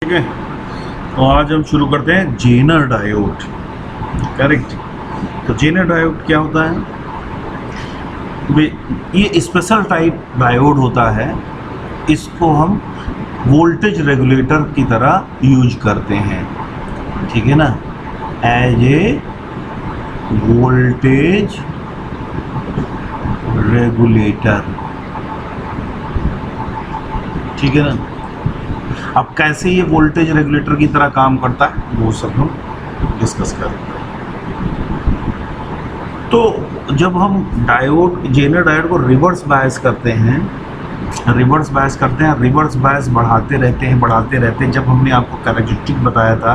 ठीक है, तो आज हम शुरू करते हैं जेनर डायोड। करेक्ट। तो जेनर डायोड क्या होता है? ये स्पेशल टाइप डायोड होता है। इसको हम वोल्टेज रेगुलेटर की तरह यूज करते हैं, ठीक है ना, एज ए वोल्टेज रेगुलेटर, ठीक है ना। अब कैसे ये वोल्टेज रेगुलेटर की तरह काम करता है वो सब हम डिस्कस करेंगे। तो जब हम डायोड, जेनर डायोड को रिवर्स बायस करते हैं, रिवर्स बायस बढ़ाते रहते हैं। जब हमने आपको कैरेक्टरिस्टिक बताया था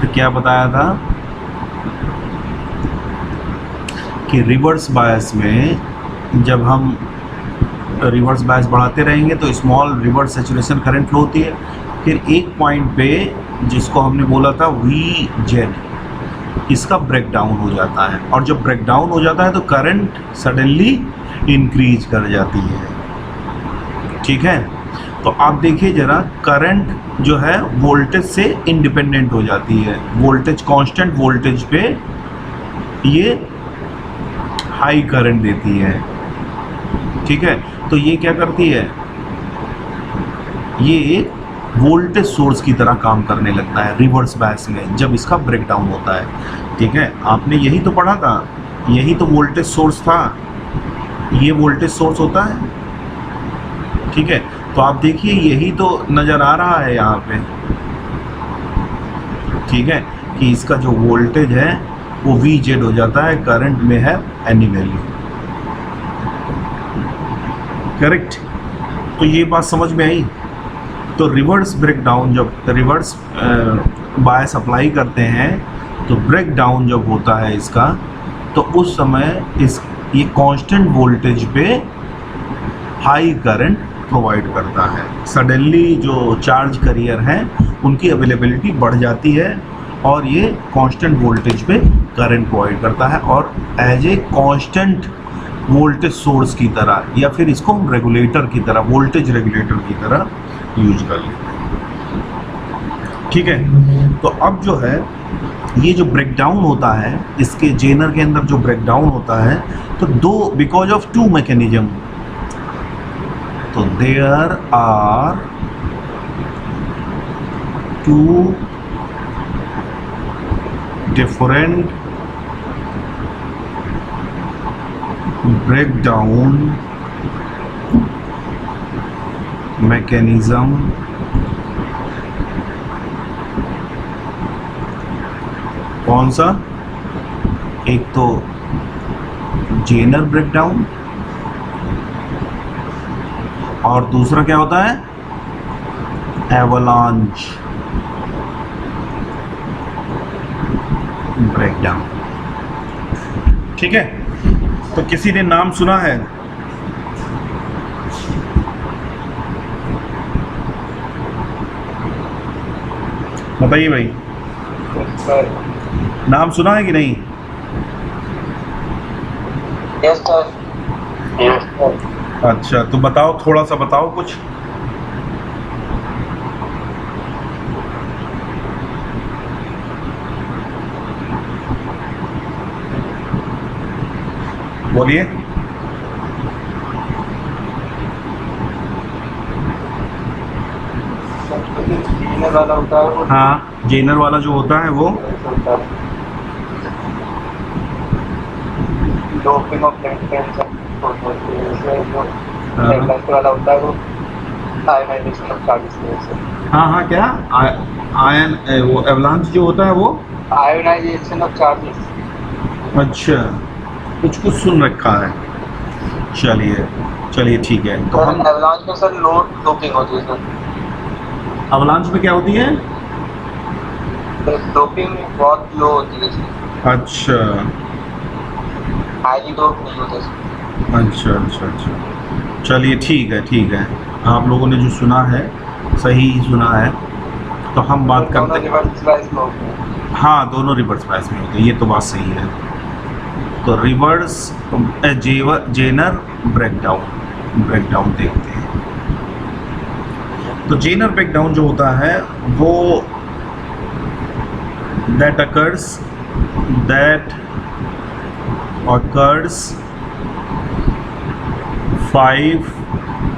तो क्या बताया था कि रिवर्स बायस में जब हम रिवर्स बायस बढ़ाते रहेंगे तो small reverse saturation current flow होती है। फिर एक पॉइंट पे जिसको हमने बोला था वी जेड, इसका ब्रेक डाउन हो जाता है, और जब ब्रेक डाउन हो जाता है तो करंट सडनली इंक्रीज कर जाती है, ठीक है। तो आप देखिए जरा, करंट जो है वोल्टेज से इंडिपेंडेंट हो जाती है। वोल्टेज कांस्टेंट वोल्टेज पे ये हाई करंट देती है, ठीक है। तो ये क्या करती है, ये एक वोल्टेज सोर्स की तरह काम करने लगता है रिवर्स बायस में जब इसका ब्रेक डाउन होता है, ठीक है। आपने यही तो पढ़ा था, यही तो वोल्टेज सोर्स था, ये वोल्टेज सोर्स होता है, ठीक है। तो आप देखिए यही तो नज़र आ रहा है यहाँ पे, ठीक है, कि इसका जो वोल्टेज है वो वी जेड हो जाता है, करंट में है एनी वैल्यू। करेक्ट। तो ये बात समझ में आई। तो रिवर्स ब्रेक डाउन, जब रिवर्स बायस अप्लाई करते हैं तो ब्रेक डाउन जब होता है इसका, तो उस समय ये कांस्टेंट वोल्टेज पे हाई करंट प्रोवाइड करता है। सडनली जो चार्ज कैरियर हैं उनकी अवेलेबिलिटी बढ़ जाती है और ये कांस्टेंट वोल्टेज पे करंट प्रोवाइड करता है, और as a constant voltage source की तरह, या फिर इसको हम रेगुलेटर की तरह, वोल्टेज रेगुलेटर की तरह यूज कर लेते हैं, ठीक है। तो अब जो है ये जो ब्रेक डाउन होता है, इसके जेनर के अंदर जो ब्रेक डाउन होता है, तो बिकॉज ऑफ टू मैकेनिज्म, तो there are two different breakdown mechanism कौन सा? एक तो जेनर ब्रेकडाउन, और दूसरा क्या होता है, एवलांच ब्रेकडाउन, ठीक है। तो किसी ने नाम सुना है? बताइए भाई, नाम सुना है कि नहीं? Yes sir. अच्छा, तो बताओ, थोड़ा सा बताओ कुछ। बोलिए। जेनर वाला होता है वो, हाँ, जेनर वाला जो होता है वो डोपिंग ऑफ वाला होता है वो आयनाइजेशन ऑफ चार्जेस। हाँ हाँ, क्या आयन, वो एवलांच जो होता है वो आयोनाइजेशन ऑफ चार्जेस। अच्छा, कुछ सुन रखा है। चलिए ठीक है। तो हम एवलांच में सर लो डोपिंग होती है सर। अवलांच में क्या होती है? डोपिंग बहुत लो होती है सर। अच्छा हाईली डोप नहीं होता सर। अच्छा, चलिए ठीक है। आप लोगों ने जो सुना है सही सुना है। तो हम बात करते हैं, रिवर्स बायस में होते हैं। हाँ, दोनों रिवर्स बायस में होते हैं, ये तो बात सही है। तो रिवर्स जेनर ब्रेकडाउन देखते हैं। तो जेनर ब्रेकडाउन जो होता है वो दैट occurs 5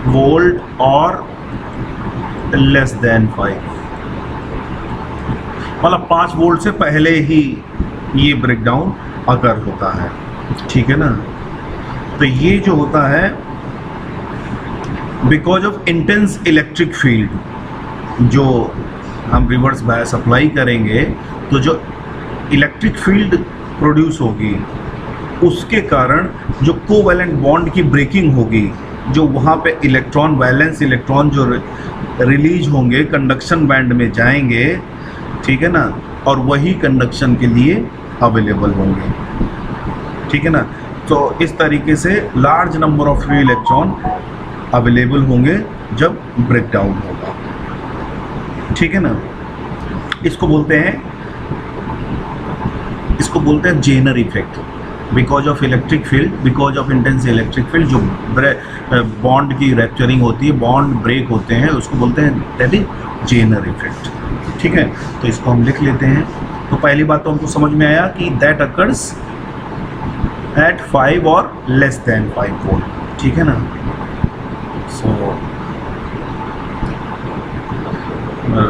वोल्ट और लेस देन 5, मतलब 5 वोल्ट से पहले ही ये ब्रेकडाउन अकर होता है, ठीक है ना। तो ये जो होता है because of intense electric field, जो हम रिवर्स बायस अप्लाई करेंगे तो जो इलेक्ट्रिक फील्ड प्रोड्यूस होगी उसके कारण जो कोवैलेंट बॉन्ड की ब्रेकिंग होगी, जो वहाँ पे इलेक्ट्रॉन वैलेंस इलेक्ट्रॉन जो रिलीज होंगे कंडक्शन बैंड में जाएंगे, ठीक है ना, और वही कंडक्शन के लिए अवेलेबल होंगे, ठीक है ना। तो इस तरीके से large number of free electron available होंगे जब ब्रेकडाउन होगा, ठीक है ना। इसको बोलते हैं zener effect, because of electric field, because of intense electric field, जो बॉन्ड की रैप्चरिंग होती है, बॉन्ड ब्रेक होते हैं, उसको बोलते हैं दैट इज जेनर इफेक्ट, ठीक है। तो इसको हम लिख लेते हैं। तो पहली बात तो हमको समझ में आया कि दैट अकर्स एट 5 और लेस देन 5 वोल्ट, ठीक है ना। सो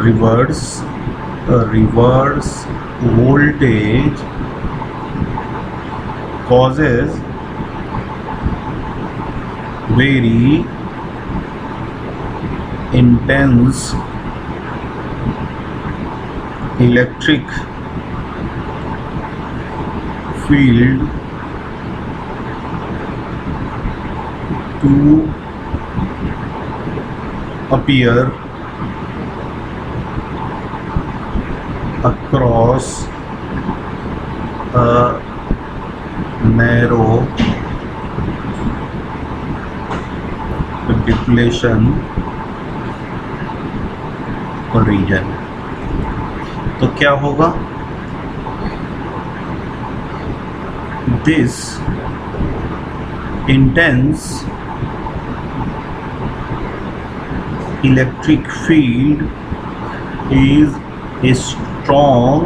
reverse voltage causes very intense electric field to appear across a narrow depletion region। तो क्या होगा? This intense electric field is strong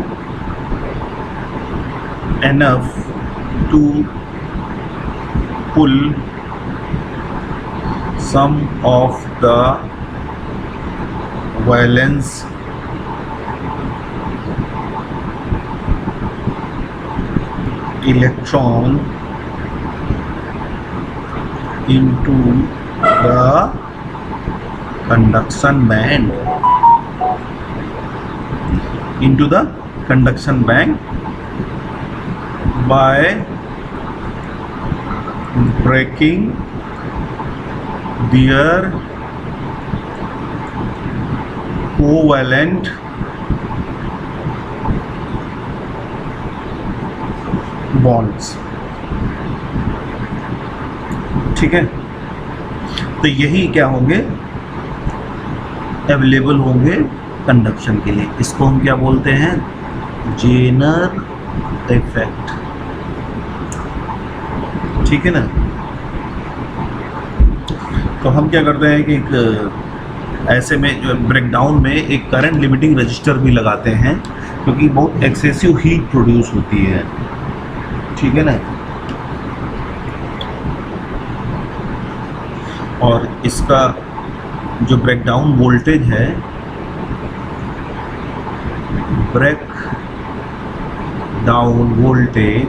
enough to pull some of the valence electron into the conduction band, by breaking their covalent bonds, ठीक है। तो यही क्या होंगे, available होंगे कंडक्शन के लिए। इसको हम क्या बोलते हैं? जेनर इफेक्ट, ठीक है ना। तो हम क्या करते हैं कि एक ऐसे में जो ब्रेकडाउन में एक करंट लिमिटिंग रजिस्टर भी लगाते हैं, क्योंकि बहुत एक्सेसिव हीट प्रोड्यूस होती है, ठीक है ना। और इसका जो ब्रेकडाउन वोल्टेज है, ब्रेक डाउन वोल्टेज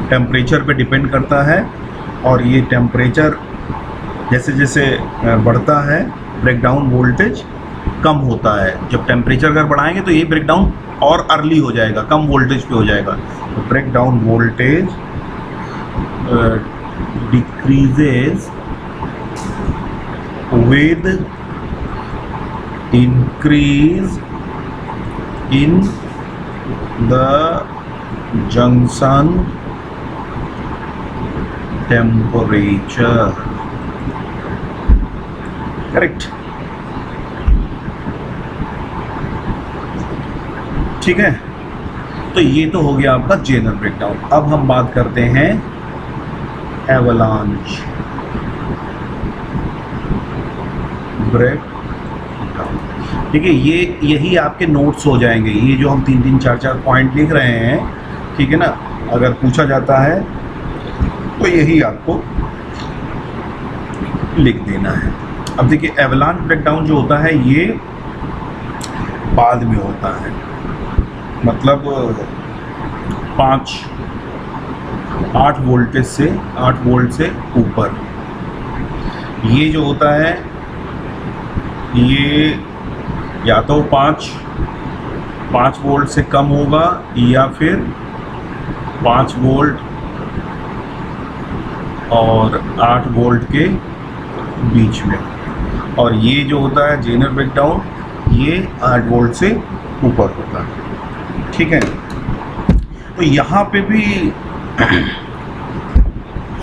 टेम्परेचर पे डिपेंड करता है, और ये टेम्परेचर जैसे जैसे बढ़ता है ब्रेकडाउन वोल्टेज कम होता है। जब टेम्परेचर अगर बढ़ाएंगे तो ये ब्रेकडाउन और अर्ली हो जाएगा, कम वोल्टेज पे हो जाएगा। तो breakdown voltage decreases with increase in the junction temperature, correct, ठीक है। तो ये तो हो गया आपका जेनर ब्रेकडाउन। अब हम बात करते हैं एवलांच ब्रेक का। ठीक है, ये यही आपके नोट्स हो जाएंगे, ये जो हम 3-3, 4-4 पॉइंट लिख रहे हैं, ठीक है ना, अगर पूछा जाता है तो यही आपको लिख देना है। अब देखिए एवलांच ब्रेकडाउन जो होता है ये बाद में होता है, मतलब 8 वोल्टेज से 8 वोल्ट से ऊपर ये जो होता है ये या तो 5 वोल्ट से कम होगा या फिर 5 वोल्ट और 8 वोल्ट के बीच में, और ये जो होता है जेनर ब्रेकडाउन ये 8 वोल्ट से ऊपर होता है। ठीक है, तो यहाँ पे भी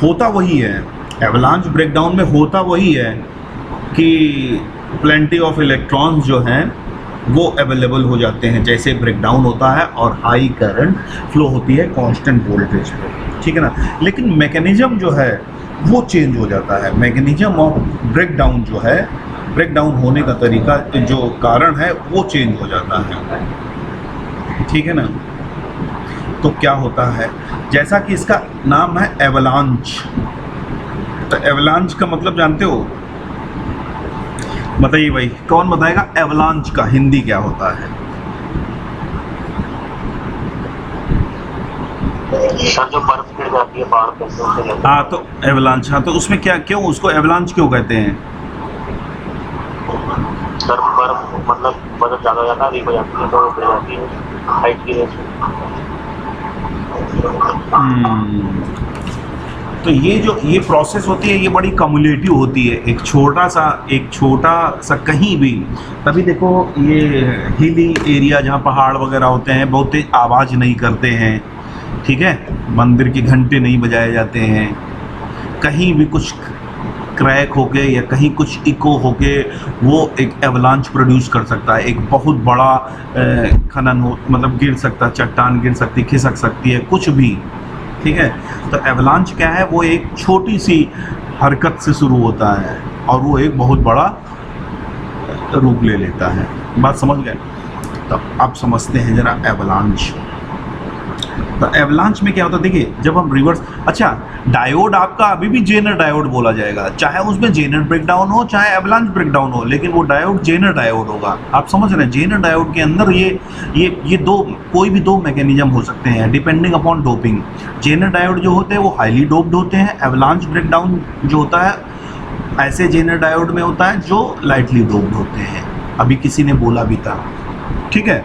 होता वही है, एवलांच ब्रेकडाउन में होता वही है कि प्लेंटी ऑफ इलेक्ट्रॉन्स जो हैं वो अवेलेबल हो जाते हैं जैसे ब्रेकडाउन होता है, और हाई करंट फ्लो होती है कांस्टेंट वोल्टेज पे। ठीक है ना, लेकिन मैकेनिज्म जो है वो चेंज हो जाता है। मैकेनिज्म ऑफ ब्रेकडाउन जो है, ब्रेकडाउन होने का तरीका जो कारण है वो चेंज हो जाता है। ठीक है ना, तो क्या होता है, जैसा कि इसका नाम है एवलांच, तो एवलांच का मतलब जानते हो? बताइए भाई, कौन बताएगा एवलांच का हिंदी क्या होता है? सर जो बर्फ गिर जाती है पहाड़ पे से उससे लगता हाँ, तो एवलांच, हाँ तो उसमें क्या, क्यों उसको एवलांच क्यों कहते हैं? है। सर बर्फ मतलब बर्फ ज़्यादा हो जाता है, वीक हो जाती है तो वो गिर जाती है हाइट की वजह से। तो ये प्रोसेस होती है, ये बड़ी कम्युलेटिव होती है। एक छोटा सा कहीं भी, तभी देखो ये हिली एरिया जहाँ पहाड़ वगैरह होते हैं बहुत तेज आवाज़ नहीं करते हैं। ठीक है, मंदिर के घंटे नहीं बजाए जाते हैं, कहीं भी कुछ क्रैक होके या कहीं कुछ इको होके वो एक एवलांच प्रोड्यूस कर सकता है। एक बहुत बड़ा खनन हो, मतलब गिर सकता है, चट्टान गिर सकती, खिसक सकती है, कुछ भी। ठीक है, तो एवलांच क्या है, वो एक छोटी सी हरकत से शुरू होता है और वो एक बहुत बड़ा रूप ले लेता है। बात समझ गए? तो अब समझते हैं जरा एवलांच। तो एवलांच में क्या होता है, देखिए जब हम रिवर्स, अच्छा डायोड आपका अभी भी जेनर डायोड बोला जाएगा, चाहे उसमें जेनर ब्रेकडाउन हो चाहे एवलांच ब्रेकडाउन हो, लेकिन वो डायोड जेनर डायोड होगा। आप समझ रहे हैं, जेनर डायोड के अंदर ये दो, कोई भी दो मैकेनिज्म हो सकते हैं depending upon doping. Zener diode जो होते हैं वो हाईली डोप्ड होते हैं, एवलांच ब्रेकडाउन जो होता है ऐसे जेनर डायोड में होता है जो लाइटली डोप्ड होते हैं। अभी किसी ने बोला भी था। ठीक है,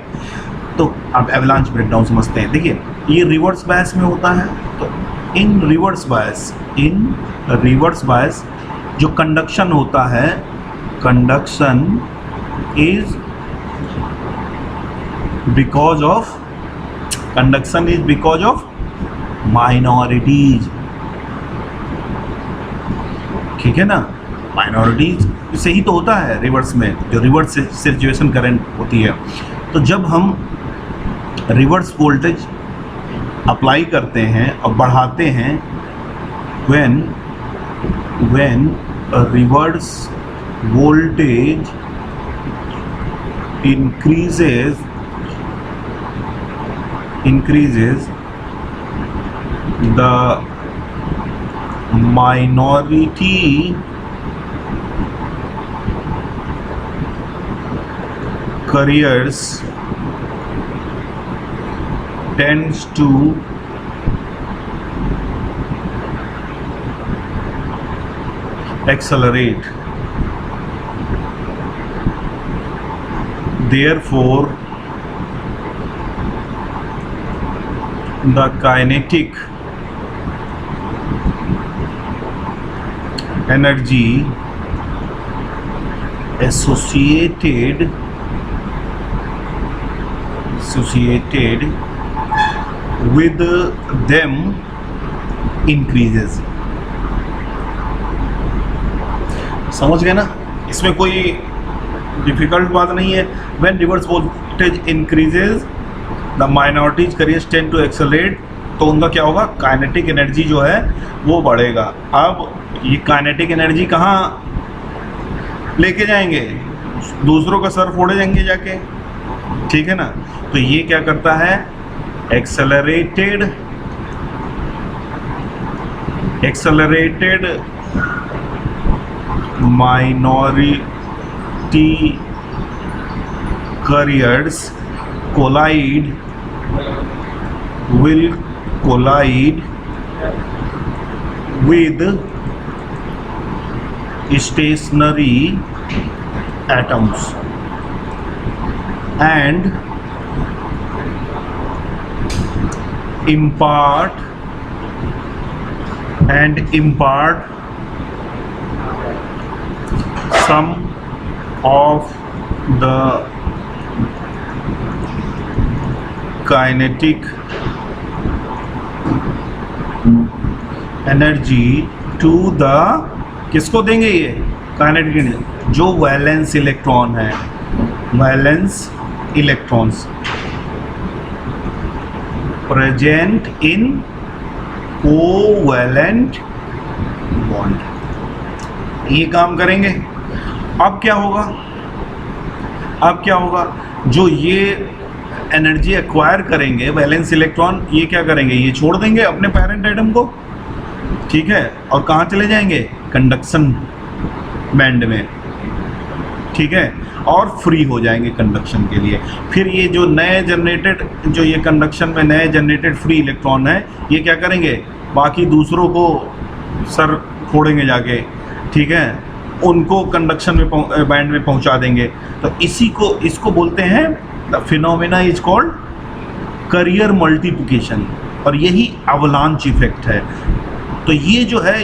तो अब एवलांच ब्रेकडाउन समझते हैं। देखिए ये रिवर्स बायस में होता है, तो इन रिवर्स बायस जो कंडक्शन होता है, conduction is because of minorities. ठीक है ना, माइनॉरिटीज से ही तो होता है रिवर्स में, जो रिवर्स सिचुएशन करंट होती है। तो जब हम रिवर्स वोल्टेज अप्लाई करते हैं और बढ़ाते हैं, when reverse voltage increases the minority carriers tends to accelerate. Therefore, the kinetic energy associated with them increases। समझ गए ना, इसमें कोई डिफिकल्ट बात नहीं है। When reverse voltage increases, the minorities carriers tend to accelerate, तो उनका क्या होगा, काइनेटिक एनर्जी जो है वो बढ़ेगा। अब ये काइनेटिक एनर्जी कहाँ लेके जाएंगे, दूसरों का सर फोड़े जाएंगे जाके, ठीक है ना। तो ये क्या करता है, accelerated minority carriers will collide with stationary atoms and impart some of the kinetic energy to the, किसको देंगे ये काइनेटिक एनर्जी, जो वैलेंस इलेक्ट्रॉन है, valence electrons present in covalent bond, ये काम करेंगे। अब क्या होगा, जो ये एनर्जी एक्वायर करेंगे वैलेंस इलेक्ट्रॉन, ये क्या करेंगे, ये छोड़ देंगे अपने पेरेंट एटम को, ठीक है, और कहाँ चले जाएंगे, कंडक्शन बैंड में, ठीक है, और फ्री हो जाएंगे कंडक्शन के लिए। फिर ये जो नए जनरेटेड, जो ये कंडक्शन में नए जनरेटेड फ्री इलेक्ट्रॉन है, ये क्या करेंगे, बाकी दूसरों को सर फोड़ेंगे जाके, ठीक है, उनको कंडक्शन में बैंड में पहुंचा देंगे। तो इसको बोलते हैं, the phenomena is called career multiplication, और यही अवलांच इफेक्ट है। तो ये जो है,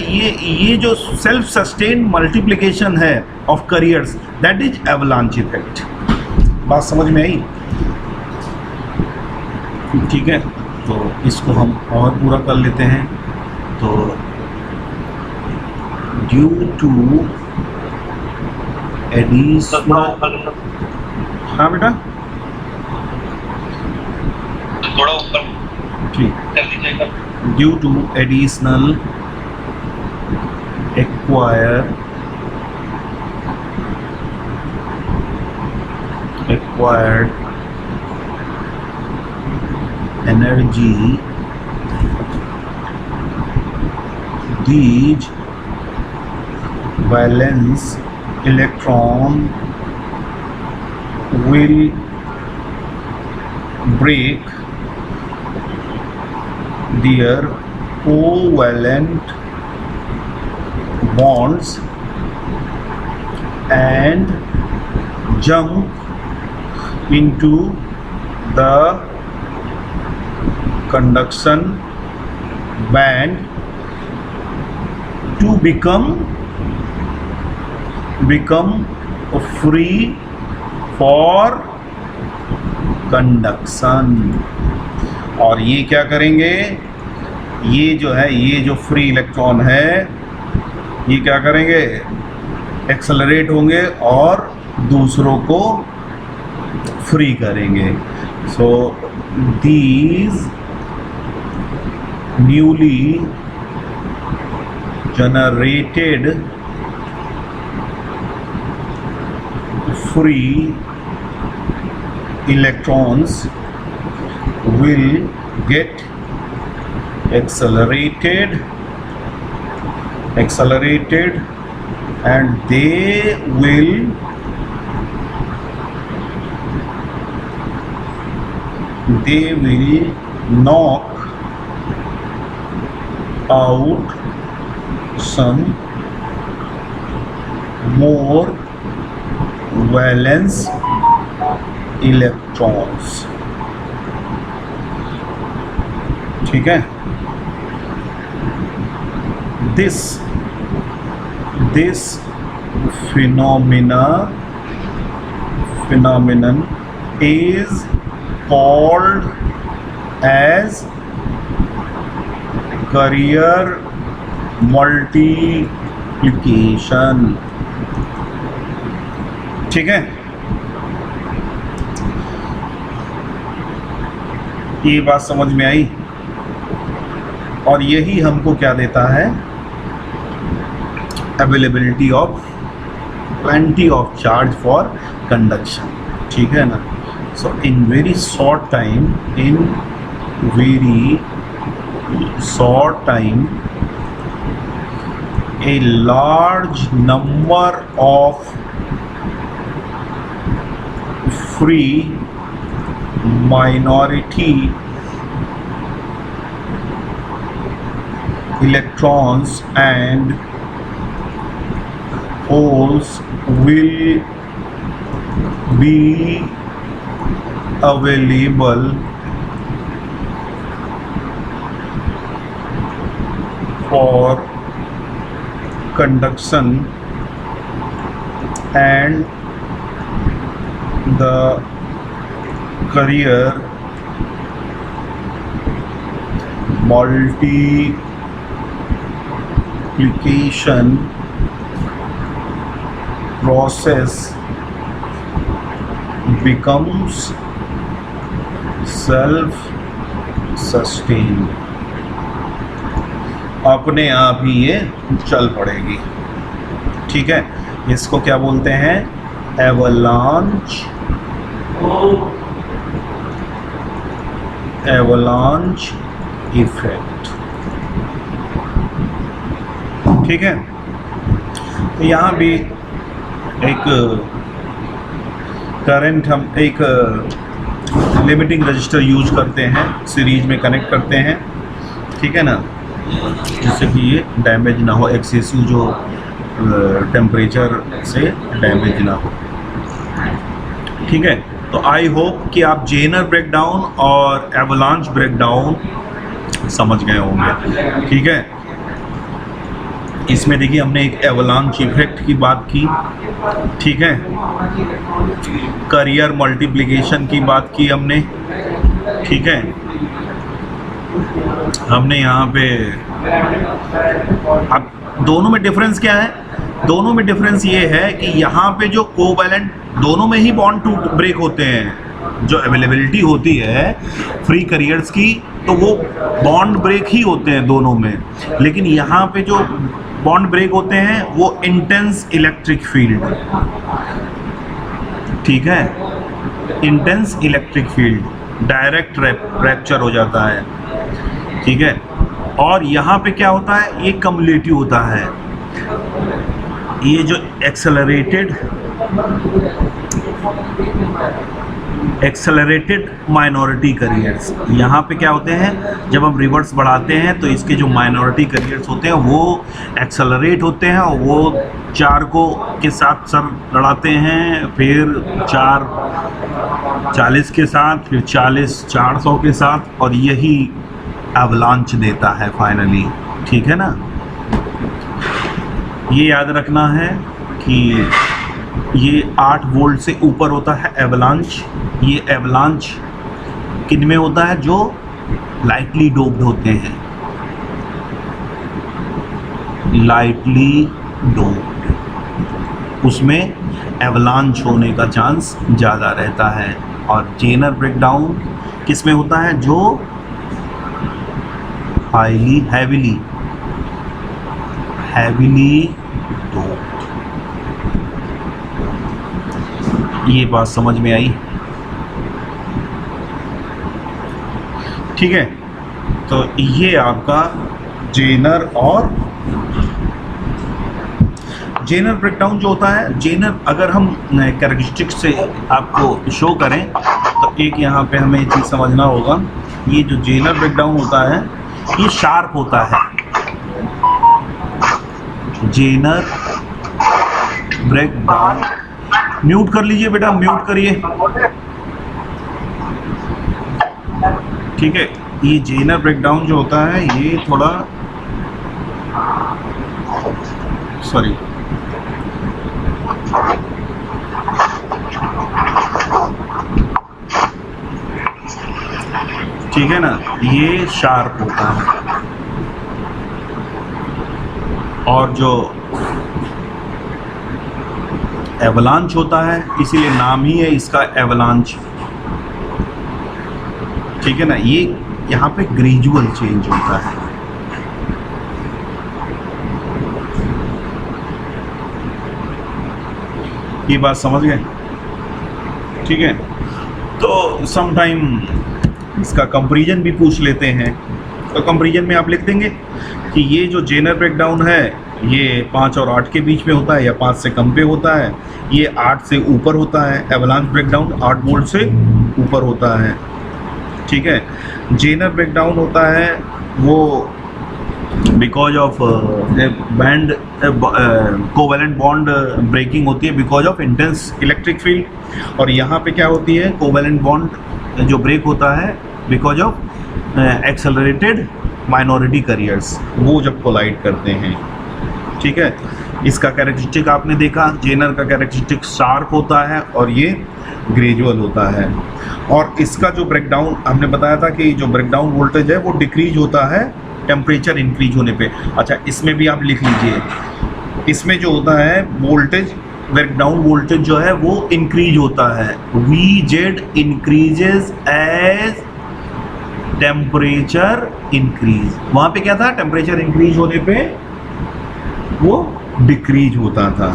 ये जो सेल्फ सस्टेन्ड मल्टीप्लिकेशन है of careers, that is avalanche effect. बात समझ में आई, ठीक है। तो इसको हम और पूरा कर लेते हैं। तो ड्यू टू एडिशनल, हाँ बेटा थोड़ा ऊपर ठीक, कर लीजिएगा। Due to additional acquired energy, these valence electron will break their covalent bonds and jump into the conduction band to become free for conduction। और ये क्या करेंगे, ये जो है, ये जो फ्री इलेक्ट्रॉन है, ये क्या करेंगे, एक्सेलरेट होंगे और दूसरों को फ्री करेंगे। So these newly generated free electrons will get accelerated and they will knock out some more valence electrons, ठीक है। this phenomenon is called as carrier multiplication, ठीक है। ये बात समझ में आई, और यही हमको क्या देता है, availability of plenty of charge for conduction, ठीक है ना. So in very short time, a large number of free minority electrons and holes will be available for conduction, and the carrier multiplication process becomes self sustained. अपने आप ही ये चल पड़ेगी, ठीक है. इसको क्या बोलते हैं? एवलांच इफेक्ट, ठीक है. तो यहाँ भी एक करंट, हम एक लिमिटिंग रजिस्टर यूज करते हैं, सीरीज में कनेक्ट करते हैं, ठीक है ना, जिससे कि ये डैमेज ना हो, एक्सेसिव जो टेम्परेचर से डैमेज ना हो, ठीक है. तो आई होप कि आप जेनर ब्रेकडाउन और एवलांच ब्रेकडाउन समझ गए होंगे, ठीक है. इसमें देखिए हमने एक एवलांच इफेक्ट की बात की, ठीक है, करियर मल्टीप्लिकेशन की बात की हमने, ठीक है. हमने यहाँ पे, अब दोनों में डिफरेंस क्या है? दोनों में डिफरेंस ये है कि यहाँ पे जो कोवैलेंट, दोनों में ही बॉन्ड टू ब्रेक होते हैं. जो अवेलेबिलिटी होती है फ्री करियर्स की, तो वो बॉन्ड ब्रेक ही होते हैं दोनों में. लेकिन यहाँ पे जो बॉन्ड ब्रेक होते हैं वो इंटेंस इलेक्ट्रिक फील्ड, ठीक है, intense electric field, direct rapture हो जाता है, ठीक है. और यहाँ पे क्या होता है? ये कम्युलेटिव होता है. ये जो एक्सेलरेटेड माइनॉरिटी करियर्स, यहाँ पे क्या होते हैं? जब हम रिवर्स बढ़ाते हैं तो इसके जो माइनॉरिटी करियर्स होते हैं वो एक्सेलरेट होते हैं, और वो 4 को के साथ सर लड़ाते हैं, फिर 4 40 के साथ, फिर 40 400 के साथ, और यही एवलांच देता है फाइनली, ठीक है ना. ये याद रखना है कि ये 8 वोल्ट से ऊपर होता है एवलांच. ये एवलांच किन में होता है? जो लाइटली डोप्ड होते हैं, लाइटली डोप्ड, उसमें एवलांच होने का चांस ज़्यादा रहता है. और जेनर ब्रेकडाउन किस में होता है? जो हैवीली डोप्ड. ये बात समझ में आई, ठीक है. तो ये आपका जेनर और जेनर ब्रेकडाउन जो होता है. जेनर अगर हम कैरेक्टरिस्टिक से आपको शो करें तो एक यहाँ पे हमें चीज़ समझना होगा. ये जो जेनर ब्रेकडाउन होता है ये शार्प होता है. जेनर ब्रेकडाउन, म्यूट कर लीजिए बेटा, म्यूट करिए, ठीक है. ये जेनर ब्रेकडाउन जो होता है ये थोड़ा, सॉरी, ठीक है ना, ये शार्प होता है. और जो एवलांच होता है, इसीलिए नाम ही है इसका एवलांच, ठीक है ना. ये यहाँ पे ग्रेजुअल चेंज होता है. ये बात समझ गए? ठीक है, तो सम टाइम इसका कंपैरिजन भी पूछ लेते हैं। तो कंपैरिजन में आप लिख देंगे कि ये जो जेनर ब्रेकडाउन है ये 5 और 8 के बीच में होता है या 5 से कम पे होता है, ये 8 से ऊपर होता है। एवलांच ब्रेकडाउन 8 वोल्ट से ऊपर होता है। ठीक है, जेनर ब्रेकडाउन होता है वो because of band covalent bond breaking होती है because of intense electric field. और यहाँ पे क्या होती है, कोवेलेंट बॉन्ड जो ब्रेक होता है because of accelerated minority carriers, वो जब कोलाइड करते हैं। ठीक है, इसका कैरेक्टरिस्टिक आपने देखा, जेनर का कैरेक्टरिस्टिक शार्प होता है और ये ग्रेजुअल होता है। और इसका जो ब्रेकडाउन हमने बताया था कि जो ब्रेकडाउन वोल्टेज है वो डिक्रीज होता है टेम्परेचर इंक्रीज होने पे। अच्छा, इसमें भी आप लिख लीजिए, इसमें जो होता है वोल्टेज, ब्रेकडाउन वोल्टेज जो है वो इंक्रीज होता है। Vz increases as temperature increase. वहां पे क्या था, टेम्परेचर इंक्रीज होने पे वो डिक्रीज होता था।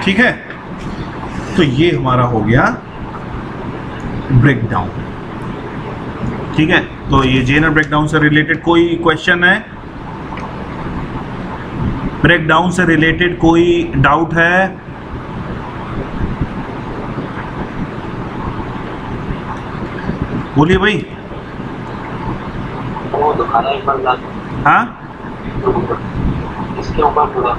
ठीक है, तो ये हमारा हो गया ब्रेकडाउन। ठीक है, तो ये जेनर ब्रेकडाउन से रिलेटेड कोई क्वेश्चन है? ब्रेकडाउन से रिलेटेड कोई डाउट है? बोलिए भाई। वो तो खाना एक बार हाँ, इसके ऊपर पूरा